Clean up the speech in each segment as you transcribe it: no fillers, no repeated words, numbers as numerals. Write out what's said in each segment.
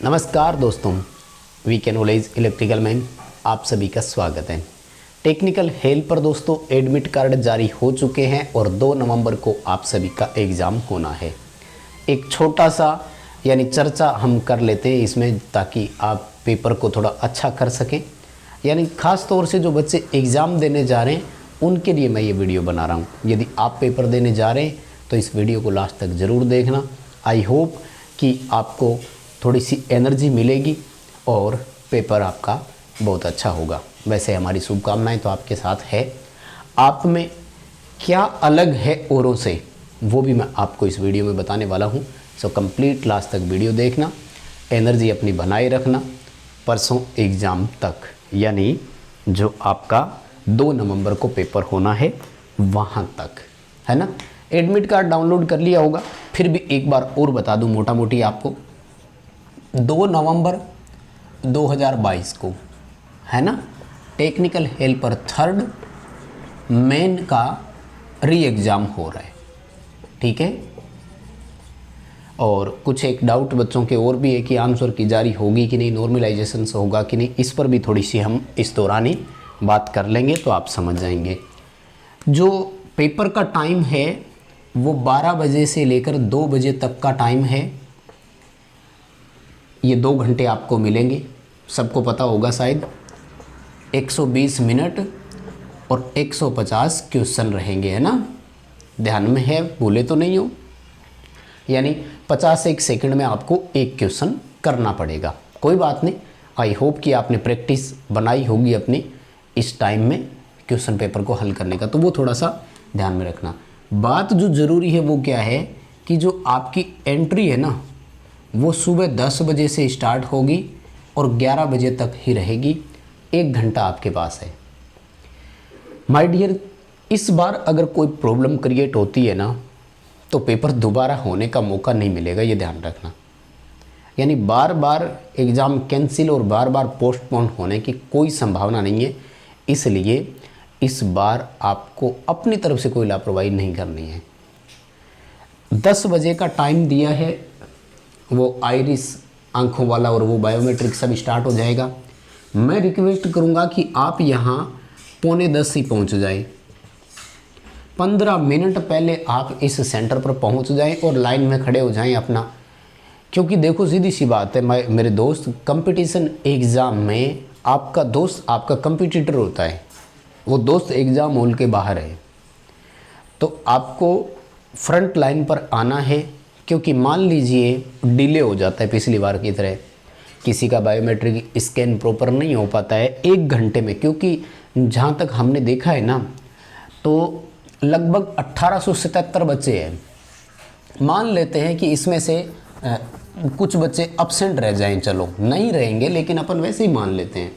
नमस्कार दोस्तों, we knowledge electrical में आप सभी का स्वागत है। टेक्निकल हेल्प पर दोस्तों एडमिट कार्ड जारी हो चुके हैं और 2 नवंबर को आप सभी का एग्ज़ाम होना है। एक छोटा सा चर्चा हम कर लेते हैं इसमें, ताकि आप पेपर को थोड़ा अच्छा कर सकें। ख़ास तौर से जो बच्चे एग्ज़ाम देने जा रहे हैं उनके लिए मैं ये वीडियो बना रहा हूँ। यदि आप पेपर देने जा रहे हैं तो इस वीडियो को लास्ट तक ज़रूर देखना। आई होप कि आपको थोड़ी सी एनर्जी मिलेगी और पेपर आपका बहुत अच्छा होगा। वैसे हमारी शुभकामनाएं तो आपके साथ है। आप में क्या अलग है औरों से, वो भी मैं आपको इस वीडियो में बताने वाला हूं। सो कंप्लीट लास्ट तक वीडियो देखना, एनर्जी अपनी बनाए रखना परसों एग्ज़ाम तक, यानी जो आपका 2 नवंबर को पेपर होना है वहाँ तक, है ना। एडमिट कार्ड डाउनलोड कर लिया होगा, फिर भी एक बार और बता दूं मोटा मोटी आपको। 2 नवंबर 2022 को, है ना, टेक्निकल हेल्पर 3rd मेन का री एग्ज़ाम हो रहा है, ठीक है। और कुछ एक डाउट बच्चों के और भी है कि आंसर की जारी होगी कि नहीं, नॉर्मलाइजेशन से होगा कि नहीं, इस पर भी थोड़ी सी हम इस दौरान ही बात कर लेंगे तो आप समझ जाएंगे। जो पेपर का टाइम है वो 12 बजे से लेकर 2 बजे तक का टाइम है। ये 2 घंटे आपको मिलेंगे, सबको पता होगा शायद। 120 मिनट और 150 क्वेश्चन रहेंगे, है ना, ध्यान में है, भूले तो नहीं हो। 50 सेकंड में आपको एक क्वेश्चन करना पड़ेगा। कोई बात नहीं, आई होप कि आपने प्रैक्टिस बनाई होगी अपनी इस टाइम में क्वेश्चन पेपर को हल करने का, तो वो थोड़ा सा ध्यान में रखना। बात जो ज़रूरी है वो क्या है कि जो आपकी एंट्री है ना, वो सुबह 10 बजे से स्टार्ट होगी और 11 बजे तक ही रहेगी। 1 घंटा आपके पास है। माय डियर, इस बार अगर कोई प्रॉब्लम क्रिएट होती है ना तो पेपर दोबारा होने का मौका नहीं मिलेगा, ये ध्यान रखना। बार बार एग्ज़ाम कैंसिल और बार बार पोस्टपोन होने की कोई संभावना नहीं है। इसलिए इस बार आपको अपनी तरफ से कोई लापरवाही नहीं करनी है। 10 बजे का टाइम दिया है, वो आइरिस आंखों वाला और वो बायोमेट्रिक सब स्टार्ट हो जाएगा। मैं रिक्वेस्ट करूंगा कि आप यहाँ 9:45 ही पहुँच जाए। 15 मिनट पहले आप इस सेंटर पर पहुँच जाएं और लाइन में खड़े हो जाएं अपना। क्योंकि देखो सीधी सी बात है मेरे दोस्त, कंपटीशन एग्ज़ाम में आपका दोस्त आपका कंपटीटर होता है, वो दोस्त एग्ज़ाम हॉल के बाहर है। तो आपको फ्रंट लाइन पर आना है, क्योंकि मान लीजिए डिले हो जाता है पिछली बार की तरह, किसी का बायोमेट्रिक स्कैन प्रॉपर नहीं हो पाता है 1 घंटे में। क्योंकि जहाँ तक हमने देखा है ना, तो लगभग 1877 बच्चे हैं। मान लेते हैं कि इसमें से कुछ बच्चे अब्सेंट रह जाएं, चलो नहीं रहेंगे लेकिन अपन वैसे ही मान लेते हैं।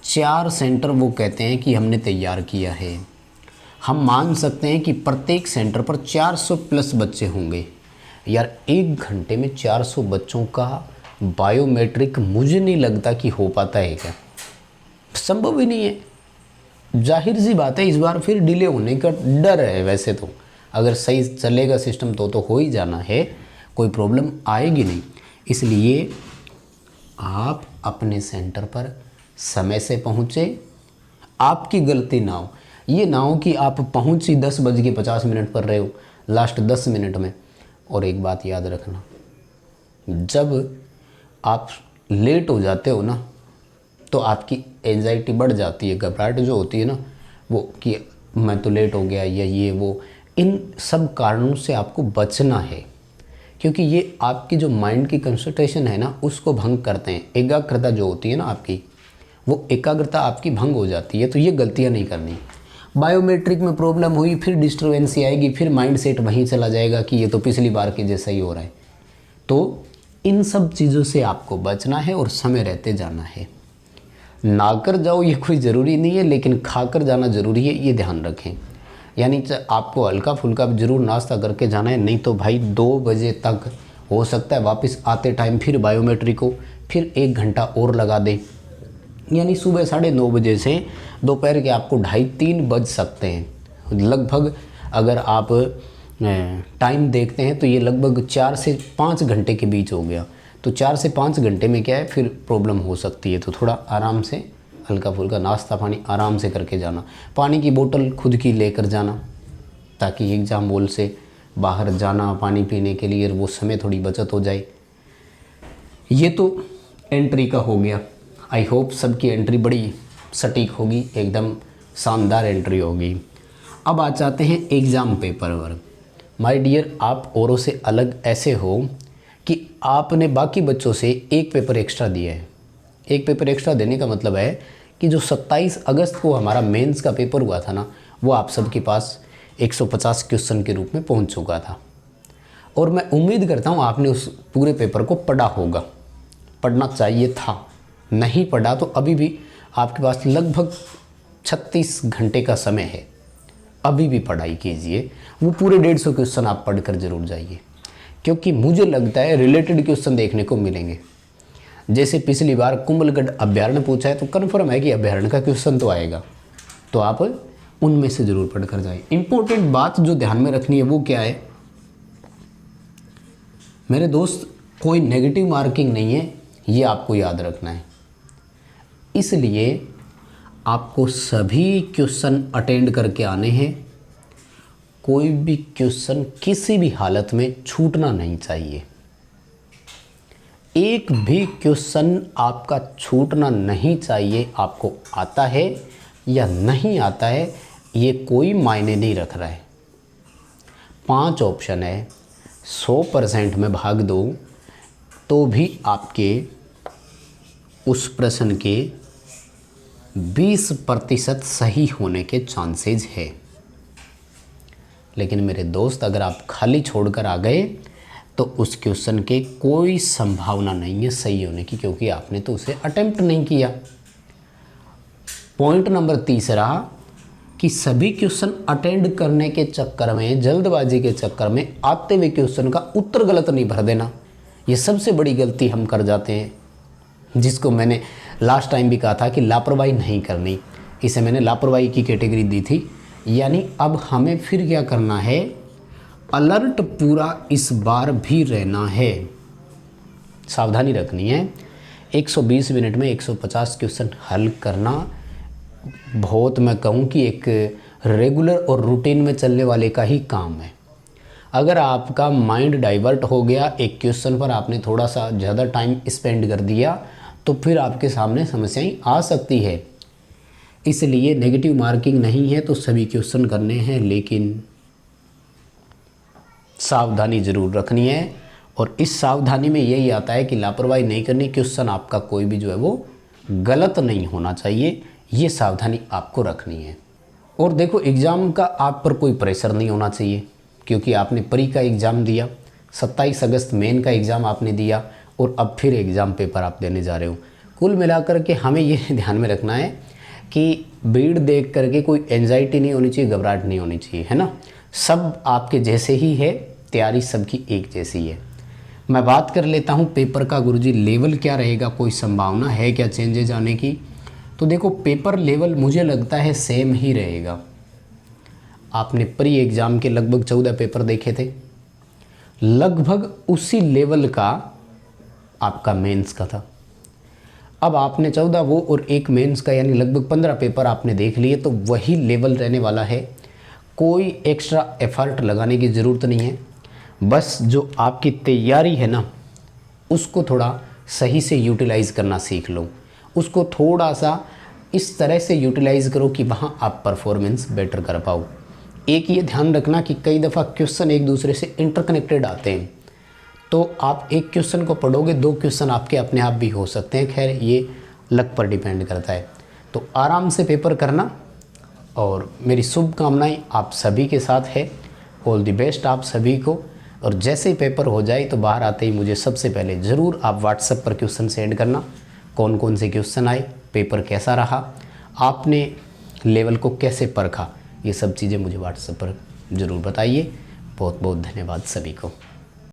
4 सेंटर वो कहते हैं कि हमने तैयार किया है। हम मान सकते हैं कि प्रत्येक सेंटर पर 400 प्लस बच्चे होंगे। यार 1 घंटे में 400 बच्चों का बायोमेट्रिक मुझे नहीं लगता कि हो पाता है, क्या संभव ही नहीं है। जाहिर सी बात है इस बार फिर डिले होने का डर है। वैसे तो अगर सही चलेगा सिस्टम तो हो ही जाना है, कोई प्रॉब्लम आएगी नहीं। इसलिए आप अपने सेंटर पर समय से पहुँचे, आपकी गलती ना हो। ये ना हो कि आप पहुँची 10:50 पर रहे हो लास्ट 10 मिनट में। और एक बात याद रखना, जब आप लेट हो जाते हो ना तो आपकी एंजाइटी बढ़ जाती है, घबराहट जो होती है ना वो, कि मैं तो लेट हो गया या ये वो। इन सब कारणों से आपको बचना है, क्योंकि ये आपकी जो माइंड की कंसंट्रेशन है ना उसको भंग करते हैं। एकाग्रता जो होती है ना आपकी, वो एकाग्रता आपकी भंग हो जाती है। तो ये गलतियाँ नहीं करनी। बायोमेट्रिक में प्रॉब्लम हुई, फिर डिस्टर्बेंसी आएगी, फिर माइंड सेट वहीं चला जाएगा कि ये तो पिछली बार के जैसा ही हो रहा है। तो इन सब चीज़ों से आपको बचना है और समय रहते जाना है। ना कर जाओ ये कोई ज़रूरी नहीं है, लेकिन खा कर जाना ज़रूरी है, ये ध्यान रखें। आपको हल्का फुल्का ज़रूर नाश्ता करके जाना है, नहीं तो भाई 2 बजे तक हो सकता है वापस आते टाइम फिर बायोमेट्रिक हो, फिर 1 घंटा और लगा दें। सुबह 9:30 बजे से दोपहर के आपको 2:30-3 बज सकते हैं लगभग। अगर आप टाइम देखते हैं तो ये लगभग 4 से 5 घंटे के बीच हो गया। तो 4 से 5 घंटे में क्या है फिर प्रॉब्लम हो सकती है। तो थोड़ा आराम से हल्का फुल्का नाश्ता पानी आराम से करके जाना, पानी की बोतल खुद की लेकर जाना, ताकि एग्ज़ाम हॉल से बाहर जाना पानी पीने के लिए वो समय थोड़ी बचत हो जाए। ये तो एंट्री का हो गया। आई होप सबकी एंट्री बड़ी सटीक होगी, एकदम शानदार एंट्री होगी। अब आ जाते हैं एग्ज़ाम पेपर पर। माय डियर, आप औरों से अलग ऐसे हो कि आपने बाकी बच्चों से एक पेपर एक्स्ट्रा दिया है। एक पेपर एक्स्ट्रा देने का मतलब है कि जो 27 अगस्त को हमारा मेंस का पेपर हुआ था ना, वो आप सबके पास 150 क्वेश्चन के रूप में पहुंच चुका था। और मैं उम्मीद करता हूं आपने उस पूरे पेपर को पढ़ा होगा, पढ़ना चाहिए था। नहीं पढ़ा तो अभी भी आपके पास लगभग 36 घंटे का समय है, अभी भी पढ़ाई कीजिए। वो पूरे 150 क्वेश्चन आप पढ़कर ज़रूर जाइए, क्योंकि मुझे लगता है रिलेटेड क्वेश्चन देखने को मिलेंगे। जैसे पिछली बार कुंभलगढ़ अभ्यारण्य पूछा है तो कन्फर्म है कि अभ्यारण्य का क्वेश्चन तो आएगा, तो आप उनमें से ज़रूर पढ़कर जाएं। इंपॉर्टेंट बात जो ध्यान में रखनी है वो क्या है मेरे दोस्त, कोई नेगेटिव मार्किंग नहीं है, ये आपको याद रखना है। इसलिए आपको सभी क्वेश्चन अटेंड करके आने हैं। कोई भी क्वेश्चन किसी भी हालत में छूटना नहीं चाहिए। एक भी क्वेश्चन आपका छूटना नहीं चाहिए। आपको आता है या नहीं आता है ये कोई मायने नहीं रख रहा है। 5 ऑप्शन है, 100% में भाग दो तो भी आपके उस प्रश्न के 20% सही होने के चांसेस है। लेकिन मेरे दोस्त, अगर आप खाली छोड़कर आ गए तो उस क्वेश्चन के कोई संभावना नहीं है सही होने की, क्योंकि आपने तो उसे अटेम्प्ट नहीं किया। पॉइंट नंबर 3 कि सभी क्वेश्चन अटेंड करने के चक्कर में, जल्दबाजी के चक्कर में आते हुए क्वेश्चन का उत्तर गलत नहीं भर देना। ये सबसे बड़ी गलती हम कर जाते हैं, जिसको मैंने लास्ट टाइम भी कहा था कि लापरवाही नहीं करनी। इसे मैंने लापरवाही की कैटेगरी दी थी। यानी अब हमें फिर क्या करना है, अलर्ट पूरा इस बार भी रहना है, सावधानी रखनी है। 120 मिनट में 150 क्वेश्चन हल करना बहुत, मैं कहूँ कि एक रेगुलर और रूटीन में चलने वाले का ही काम है। अगर आपका माइंड डाइवर्ट हो गया एक क्वेश्चन पर, आपने थोड़ा सा ज़्यादा टाइम स्पेंड कर दिया, तो फिर आपके सामने समस्याएं आ सकती है। इसलिए नेगेटिव मार्किंग नहीं है तो सभी क्वेश्चन करने हैं, लेकिन सावधानी ज़रूर रखनी है। और इस सावधानी में यही आता है कि लापरवाही नहीं करनी, क्वेश्चन आपका कोई भी जो है वो गलत नहीं होना चाहिए, ये सावधानी आपको रखनी है। और देखो, एग्ज़ाम का आप पर कोई प्रेशर नहीं होना चाहिए, क्योंकि आपने प्री का एग्ज़ाम दिया, 27 अगस्त मेन का एग्ज़ाम आपने दिया और अब फिर एग्ज़ाम पेपर आप देने जा रहे हो। कुल मिलाकर के हमें ये ध्यान में रखना है कि भीड़ देख करके कोई एंजाइटी नहीं होनी चाहिए, घबराहट नहीं होनी चाहिए, है ना। सब आपके जैसे ही है, तैयारी सबकी एक जैसी है। मैं बात कर लेता हूँ पेपर का। गुरुजी लेवल क्या रहेगा, कोई संभावना है क्या चेंजेज आने की? तो देखो, पेपर लेवल मुझे लगता है सेम ही रहेगा। आपने प्री एग्ज़ाम के लगभग 14 पेपर देखे थे, लगभग उसी लेवल का आपका मेंस का था। अब आपने 14 वो और एक मेंस का, यानी लगभग 15 पेपर आपने देख लिए, तो वही लेवल रहने वाला है। कोई एक्स्ट्रा एफर्ट लगाने की ज़रूरत नहीं है। बस जो आपकी तैयारी है ना, उसको थोड़ा सही से यूटिलाइज़ करना सीख लो। उसको थोड़ा सा इस तरह से यूटिलाइज़ करो कि वहाँ आप परफॉर्मेंस बेटर कर पाओ। एक ये ध्यान रखना कि कई दफ़ा क्वेश्चन एक दूसरे से इंटरकनेक्टेड आते हैं, तो आप एक क्वेश्चन को पढ़ोगे, 2 क्वेश्चन आपके अपने आप भी हो सकते हैं। खैर, ये लक पर डिपेंड करता है। तो आराम से पेपर करना और मेरी शुभकामनाएं आप सभी के साथ है। ऑल द बेस्ट आप सभी को। और जैसे ही पेपर हो जाए तो बाहर आते ही मुझे सबसे पहले ज़रूर आप व्हाट्सएप पर क्वेश्चन सेंड करना, कौन कौन से क्वेश्चन आए, पेपर कैसा रहा, आपने लेवल को कैसे परखा, ये सब चीज़ें मुझे व्हाट्सएप पर ज़रूर बताइए। बहुत बहुत धन्यवाद सभी को।